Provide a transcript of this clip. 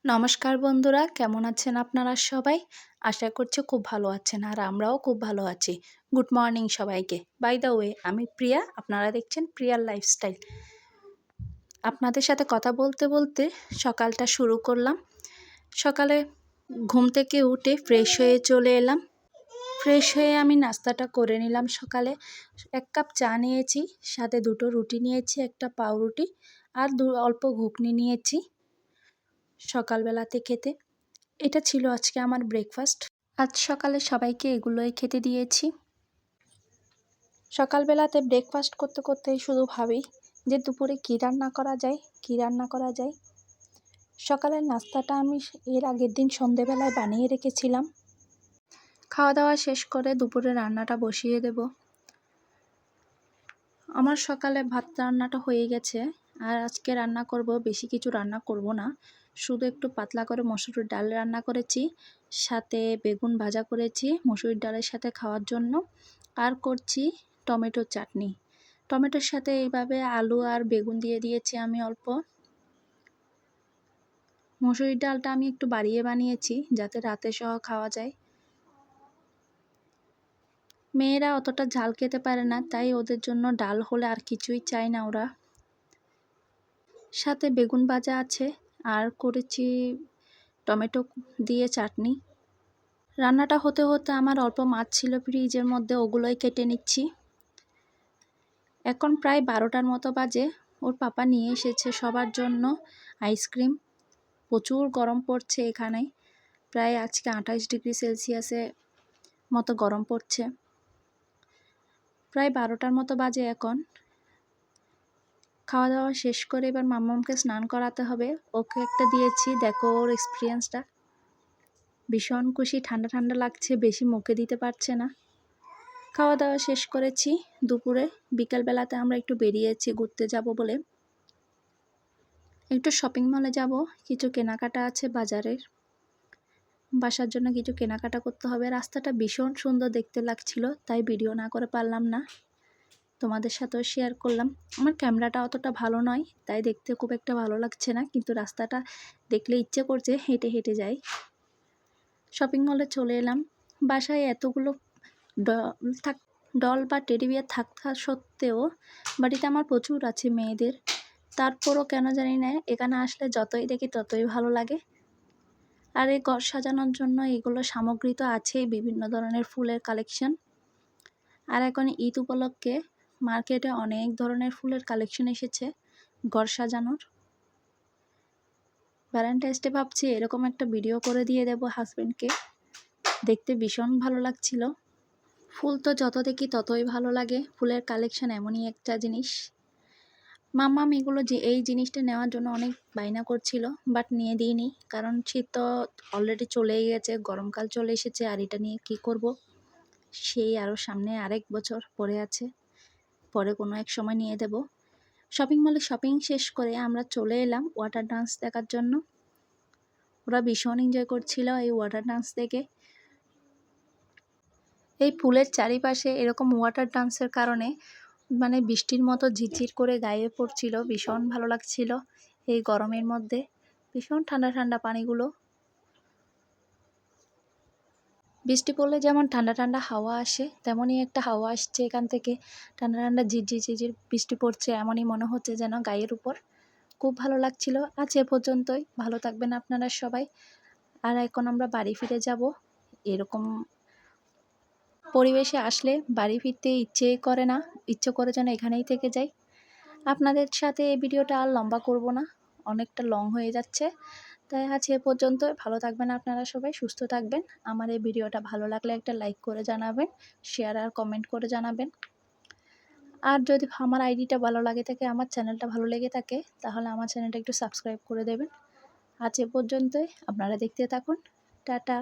নমস্কার বন্ধুরা, কেমন আছেন আপনারা সবাই? আশা করছি খুব ভালো আছেন আর আমরাও খুব ভালো আছি। গুড মর্নিং সবাইকে। বাই দ্য ওয়ে, আমি প্রিয়া, আপনারা দেখছেন প্রিয়ার লাইফস্টাইল। আপনাদের সাথে কথা বলতে বলতে সকালটা শুরু করলাম। সকালে ঘুম থেকে উঠে ফ্রেশ হয়ে চলে এলাম। ফ্রেশ হয়ে আমি নাস্তাটা করে নিলাম। সকালে ১ কাপ চা নিয়েছি, সাথে ২টো রুটি নিয়েছি, একটা পাউরুটি আর অল্প ঘুগনি নিয়েছি সকালবেলাতে খেতে। এটা ছিল আজকে আমার ব্রেকফাস্ট। আজ সকালে সবাইকে এগুলোই খেতে দিয়েছি। সকালবেলাতে ব্রেকফাস্ট করতে করতেই শুধু ভাবি যে দুপুরে কী রান্না করা যায়, কী রান্না করা যায়। সকালের নাস্তাটা আমি এর আগের দিন সন্ধেবেলায় বানিয়ে রেখেছিলাম। খাওয়া দাওয়া শেষ করে দুপুরে রান্নাটা বসিয়ে দেব। আমার সকালে ভাত রান্নাটা হয়ে গেছে, আর আজকে রান্না করব, বেশি কিছু রান্না করব না, শুধু একটু পাতলা করে মসুরির ডাল রান্না করেছি, সাথে বেগুন ভাজা করেছি মসুরির ডালের সাথে খাওয়ার জন্য, আর করছি টমেটো চাটনি। টমেটোর সাথে এইভাবে আলু আর বেগুন দিয়ে দিয়েছি আমি অল্প। মসুরির ডালটা আমি একটু বাড়িয়ে বানিয়েছি যাতে রাতে সহ খাওয়া যায়। মেয়েরা অতটা ঝাল খেতে পারে না, তাই ওদের জন্য ডাল হলে আর কিছুই চায় না ওরা। সাথে বেগুন ভাজা আছে আর করেছি টমেটো দিয়ে চাটনি। রান্নাটা হতে হতে আমার অল্প মাছ ছিল ফ্রিজের মধ্যে, ওগুলোই কেটে নিচ্ছি। এখন প্রায় 12টার মতো বাজে। ওর পাপা নিয়ে এসেছে সবার জন্য আইসক্রিম। প্রচুর গরম পড়ছে এখানে, প্রায় আজকে 28 ডিগ্রি সেলসিয়াসে মতো গরম পড়ছে। প্রায় 12টার মতো বাজে এখন। খাওয়া দাওয়া শেষ করে এবার মাম্মামকে স্নান করাতে হবে। ওকে একটা দিয়েছি, দেখো ওর এক্সপিরিয়েন্সটা। ভীষণ খুশি, ঠান্ডা ঠান্ডা লাগছে, বেশি মুখে দিতে পারছে না। খাওয়া দাওয়া শেষ করেছি দুপুরে। বিকালবেলাতে আমরা একটু বেরিয়েছি ঘুরতে যাব বলে। একটু শপিং মলে যাব, কিছু কেনাকাটা আছে বাজারের। বাসার জন্য কিছু কেনাকাটা করতে হবে। রাস্তাটা ভীষণ সুন্দর দেখতে লাগছিল, তাই ভিডিও না করে পারলাম না, তোমাদের সাথেও শেয়ার করলাম। আমার ক্যামেরাটা অতটা ভালো নয়, তাই দেখতে খুব একটা ভালো লাগছে না, কিন্তু রাস্তাটা দেখলে ইচ্ছে করছে হেঁটে হেঁটে যাই। শপিং মলে চলে এলাম। বাসায় এতগুলো ডল বা টেডি বিয়ার থাকা সত্ত্বেও বাড়িতে আমার প্রচুর আছে মেয়েদের, তারপরও কেন জানি না এখানে আসলে যতই দেখি ততই ভালো লাগে। আর এই ঘর সাজানোর জন্য এগুলো সামগ্রী তো আছেই, বিভিন্ন ধরনের ফুলের কালেকশন। আর এখন ঈদ উপলক্ষে মার্কেটে অনেক ধরনের ফুলের কালেকশন এসেছে ঘর সাজানোর। ভ্যালেন্টাইন্স ডে ভাবছি এরকম একটা ভিডিও করে দিয়ে দেবো হাজব্যান্ডকে, দেখতে ভীষণ ভালো লাগছিল। ফুল তো যত দেখি ততই ভালো লাগে, ফুলের কালেকশন এমনই একটা জিনিস। মাম্মাম এগুলো যে এই জিনিসটা নেওয়ার জন্য অনেক বায়না করছিল, বাট নিয়ে দিইনি, কারণ শীত তো অলরেডি চলেই গেছে, গরমকাল চলে এসেছে, আর এটা নিয়ে কী করব। সেই আরও সামনে আরেক বছর পরে আছে, পরে কোনো এক সময় নিয়ে দেব। শপিং মলে শপিং শেষ করে আমরা চলে এলাম ওয়াটার ডান্স দেখার জন্য। ওরা ভীষণ এনজয় করছিল এই ওয়াটার ডান্স দেখে। এই পুলের চারিপাশে এরকম ওয়াটার ডান্সের কারণে মানে বৃষ্টির মতো ঝিরঝির করে গায়ে পড়ছিল, ভীষণ ভালো লাগছিল এই গরমের মধ্যে। ভীষণ ঠান্ডা ঠান্ডা পানিগুলো। বৃষ্টি পড়লে যেমন ঠান্ডা ঠান্ডা হাওয়া আসে, তেমনই একটা হাওয়া আসছে এখান থেকে। ঠান্ডা ঠান্ডা ঝিরঝির ঝিরঝির বৃষ্টি পড়ছে, এমনই মনে হচ্ছে যেন গায়ের উপর। খুব ভালো লাগছিল। আজ এ পর্যন্তই। ভালো থাকবেন আপনারা সবাই। আর এখন আমরা বাড়ি ফিরে যাব। এরকম পরিবেশে আসলে বাড়ি ফিরতে ইচ্ছে করে না, ইচ্ছে করে যেন এখানেই থেকে যাই। আপনাদের সাথে এই ভিডিওটা আর লম্বা করব না, অনেকটা লং হয়ে যাচ্ছে। তাই আজ এ পর্যন্ত। ভালো থাকবেন আপনারা সবাই, সুস্থ থাকবেন। আমার এই ভিডিওটা ভালো লাগলে একটা লাইক করে জানাবেন, শেয়ার আর কমেন্ট করে জানাবেন। আর যদি আমার আইডিটা ভালো লাগে থাকে, আমার চ্যানেলটা ভালো লেগে থাকে, তাহলে আমার চ্যানেলটা একটু সাবস্ক্রাইব করে দেবেন। আজ এ পর্যন্তই। আপনারা দেখতে থাকুন। টাটা।